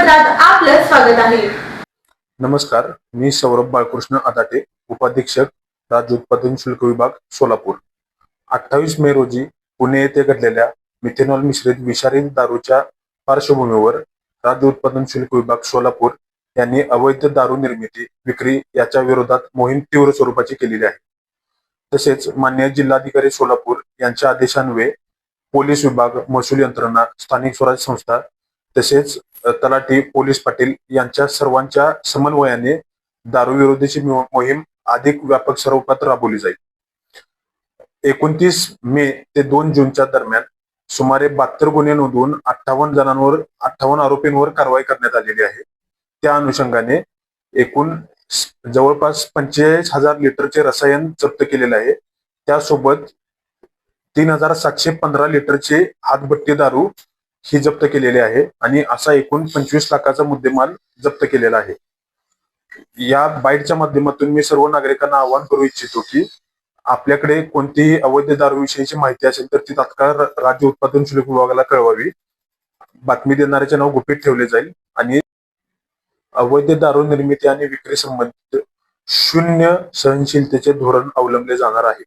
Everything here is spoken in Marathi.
पत्रात आपलं स्वागत आहे। नमस्कार, मी सौरभ बाळकृष्ण आदाटे, उपाधीक्षक राज्य उत्पादन शुल्क विभाग सोलापूर। 28 मे रोजी पुणे येथे घडलेल्या मिथेनॉल मिश्रित विषारी दारूच्या पार्श्वभूमीवर राज्य उत्पादन शुल्क विभाग सोलापूर यांनी अवैध दारू निर्मिती विक्री याच्या विरोधात मोहीम तीव्र स्वरूपाची केलेली आहे। तसेच माननीय जिल्हाधिकारी सोलापूर यांच्या आदेशान्वये पोलीस विभाग, महसूल यंत्रणा, स्थानिक स्वराज्य संस्था तसेच तलाठी, पोलीस पाटील यांच्या सर्वांच्या समन्वयाने दारू विरोधीची मोहीम अधिक व्यापक स्वरूपात राबवली जाईल। 29 मे ते 2 जूनच्या दरम्यान सुमारे 72 गुन्हे नोंदवून 58 आरोपींवर कारवाई करण्यात आलेली आहे। त्या अनुषंगाने एकूण जवळपास 45,000 लिटरचे रसायन जप्त केलेले आहे। त्यासोबत 3,715 लिटरचे हातभट्टी दारू ही जप्त केलेली आहे आणि असा एकूण 25 लाखाचा मुद्देमाल जप्त केलेला आहे। या बाईटच्या माध्यमातून मी सर्व नागरिकांना आवाहन करू इच्छितो की आपल्याकडे कोणतीही अवैध दारूविषयीची माहिती असेल तर ती तात्काळ राज्य उत्पादन शुल्क विभागाला कळवावी। बातमी देणाऱ्याचे नाव गुपित ठेवले जाईल आणि अवैध दारू निर्मिती आणि विक्री संबंधित शून्य सहनशीलतेचे धोरण अवलंबले जाणार आहे।